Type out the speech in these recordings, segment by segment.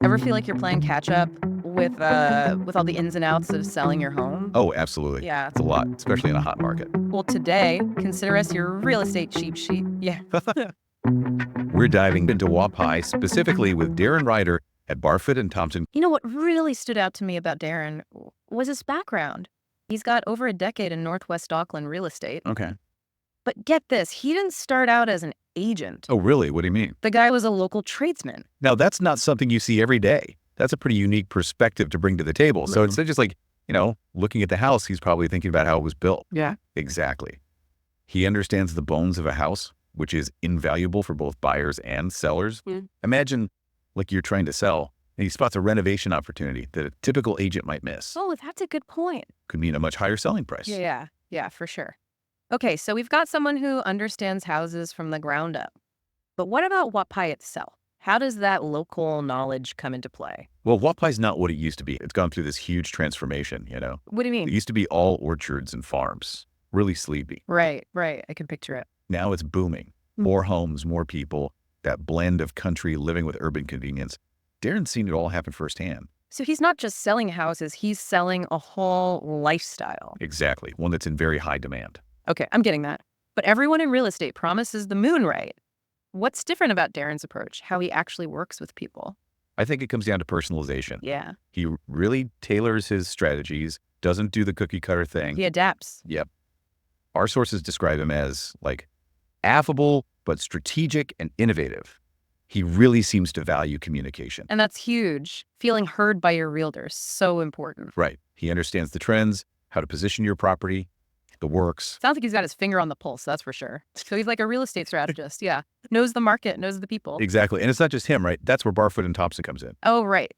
Ever feel like you're playing catch up with all the ins and outs of selling your home? Oh, absolutely. Yeah. It's a lot, especially in a hot market. Well, today, consider us your real estate cheap sheet. Yeah. We're diving into Huapai, specifically with Darren Ryder at Barfoot and Thompson. You know what really stood out to me about Darren was his background. He's got over a decade in Northwest Auckland real estate. Okay. But get this, he didn't start out as an agent. Oh, really? What do you mean? The guy was a local tradesman. Now, that's not something you see every day. That's a pretty unique perspective to bring to the table. So instead of just looking at the house, he's probably thinking about how it was built. Yeah. Exactly. He understands the bones of a house, which is invaluable for both buyers and sellers. Mm. Imagine like you're trying to sell and he spots a renovation opportunity that a typical agent might miss. Oh, that's a good point. Could mean a much higher selling price. Yeah, for sure. Okay, so we've got someone who understands houses from the ground up. But what about Huapai itself? How does that local knowledge come into play? Well, Huapai's not what it used to be. It's gone through this huge transformation, What do you It mean? used to be all orchards and farms, really sleepy. Right. I can picture it. Now it's booming. More homes, more people, that blend of country living with urban convenience. Darren's seen it all happen firsthand. So he's not just selling houses, he's selling a whole lifestyle. Exactly. One that's in very high demand. Okay, I'm getting that. But everyone in real estate promises the moon, right? What's different about Darren's approach, how he actually works with people? I think it comes down to personalization. Yeah, He really tailors his strategies, doesn't do the cookie cutter thing. he adapts. Yep. Our sources describe him as affable, but strategic and innovative. He really seems to value communication. And that's huge. Feeling heard by your realtors, so important. Right. He understands the trends, how to position your property, the works. Sounds like he's got his finger on the pulse, that's for sure. So he's like a real estate strategist, yeah. Knows the market, knows the people. Exactly. And it's not just him, right? That's where Barfoot and Thompson comes in. Oh, right.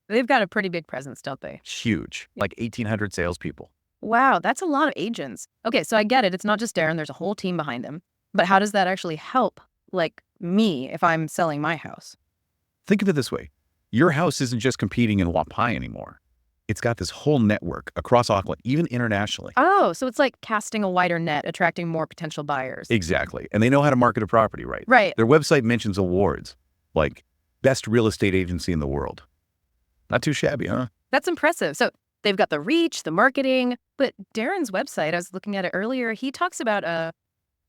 They've got a pretty big presence, don't they? Huge. Like 1,800 salespeople. Wow, that's a lot of agents. Okay, so I get it. It's not just Darren. There's a whole team behind him. But how does that actually help, me, if I'm selling my house? Think of it this way. Your house isn't just competing in Huapai anymore. It's got this whole network across Auckland, even internationally. Oh, so it's like casting a wider net, attracting more potential buyers. Exactly. And they know how to market a property, right? Right. Their website mentions awards, like best real estate agency in the world. Not too shabby, huh? That's impressive. So they've got the reach, the marketing. But Darren's website, I was looking at it earlier, he talks about a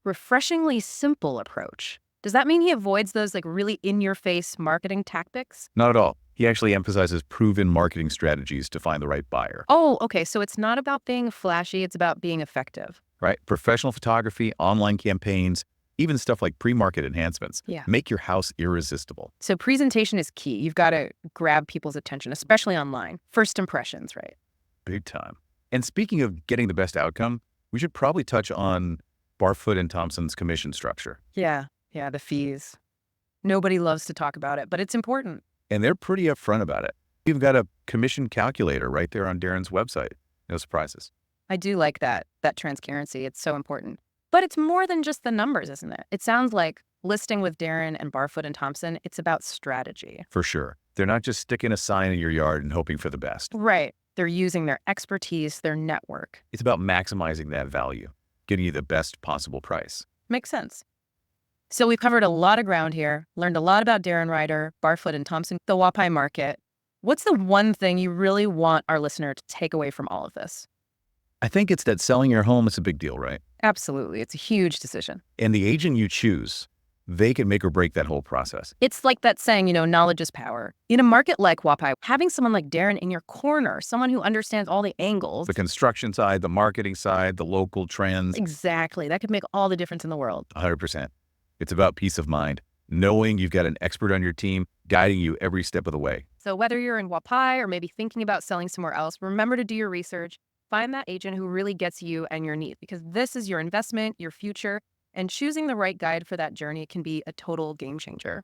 refreshingly simple approach. Does that mean he avoids those really in-your-face marketing tactics? Not at all. He actually emphasizes proven marketing strategies to find the right buyer. Oh, okay. So it's not about being flashy. It's about being effective. Right? Professional photography, online campaigns, even stuff like pre-market enhancements. Yeah. Make your house irresistible. So presentation is key. You've got to grab people's attention, especially online. First impressions, right? Big time. And speaking of getting the best outcome, we should probably touch on Barfoot and Thompson's commission structure. Yeah, the fees. Nobody loves to talk about it, but it's important. And they're pretty upfront about it. You've got a commission calculator right there on Darren's website. No surprises. I do like that transparency. It's so important. But it's more than just the numbers, isn't it? It sounds like listing with Darren and Barfoot and Thompson, it's about strategy. For sure. They're not just sticking a sign in your yard and hoping for the best. Right. They're using their expertise, their network. It's about maximizing that value, getting you the best possible price. Makes sense. So we've covered a lot of ground here, learned a lot about Darren Ryder, Barfoot and Thompson, the Huapai market. What's the one thing you really want our listener to take away from all of this? I think it's that selling your home is a big deal, right? Absolutely. It's a huge decision. And the agent you choose, they can make or break that whole process. It's like that saying, knowledge is power. In a market like Huapai, having someone like Darren in your corner, someone who understands all the angles. The construction side, the marketing side, the local trends. Exactly. That could make all the difference in the world. 100%. It's about peace of mind, knowing you've got an expert on your team guiding you every step of the way. So whether you're in Huapai or maybe thinking about selling somewhere else, remember to do your research. Find that agent who really gets you and your needs, because this is your investment, your future, and choosing the right guide for that journey can be a total game changer.